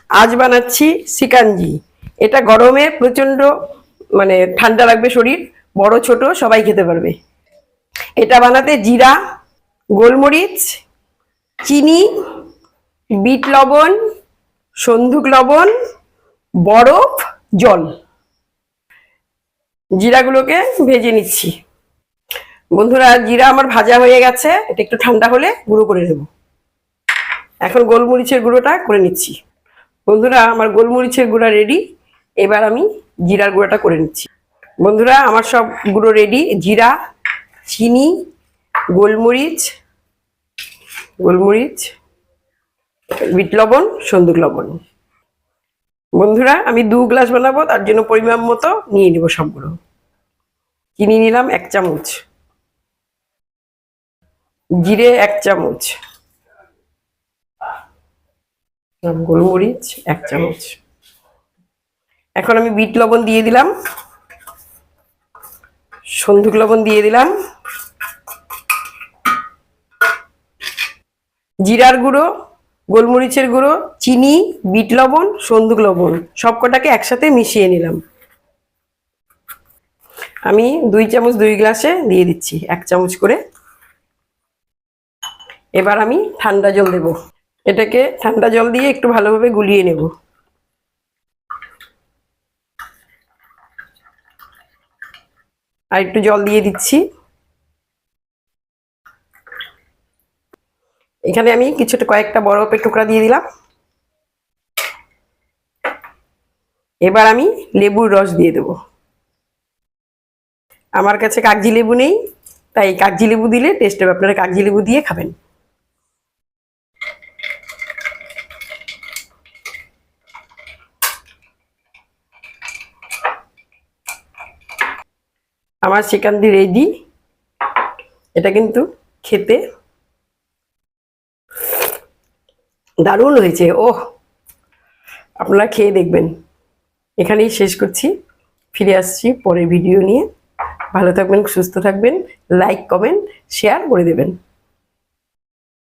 আজ বানাচ্ছি শিকাঞ্জি। এটা গরমে প্রচন্ড ঠান্ডা লাগবে শরীর, বড় ছোট সবাই খেতে পারবে। এটা বানাতে জিরা, গোলমরিচ, চিনি, বিট লবণ, সন্ধুক লবণ, বরফ, জল। জিরাগুলোকে ভেজে নিচ্ছি। বন্ধুরা, জিরা আমার ভাজা হয়ে গেছে, এটা একটু ঠান্ডা হলে গুঁড়ো করে নেব। এখন গোলমরিচের গুঁড়োটা করে নিচ্ছি। বন্ধুরা, আমার গোলমরিচের গুঁড়া রেডি। এবার আমি জিরার গুঁড়োটা করে নিচ্ছি। বন্ধুরা, আমার সব গুঁড়ো রেডি। জিরা, চিনি, গোলমরিচ, বিট লবণ, সন্দুক লবণ। বন্ধুরা, আমি 2 গ্লাস বানাবো, তার জন্য পরিমাণ মতো নিয়ে নেব সবগুলো। চিনি নিলাম 1 চামচ, জিরে 1 চামচ, গোলমরিচ 1 চামচ। এখন আমি বিট লবণ দিয়ে দিলাম, সন্ধুক লবণ দিয়ে দিলাম, জিরার গুঁড়ো, গোলমরিচের গুঁড়ো, চিনি, বিট লবণ, সন্ধুক লবণ সবকটাকে একসাথে মিশিয়ে নিলাম। আমি 2 চামচ 2 গ্লাসে দিয়ে দিচ্ছি, 1 চামচ করে। এবার আমি ঠান্ডা জল দেব। এটাকে ঠান্ডা জল দিয়ে একটু ভালোভাবে গুলিয়ে নেব। আর একটু জল দিয়ে দিচ্ছি। এখানে আমি কয়েকটা বরফের টুকরা দিয়ে দিলাম। এবার আমি লেবুর রস দিয়ে দেব। আমার কাছে কাগজি লেবু নেই, তাই কাগজি লেবু দিলে টেস্ট হবে। আপনারা কাগজি লেবু দিয়ে খাবেন। আমার শিকাঞ্জি রেডি। এটা কিন্তু খেতে দারুণ হয়েছে। ওহ, আপনারা খেয়ে দেখবেন। এখানেই শেষ করছি, ফিরে আসছি পরের ভিডিও নিয়ে। ভালো থাকবেন, সুস্থ থাকবেন, লাইক কমেন্ট শেয়ার করে দেবেন।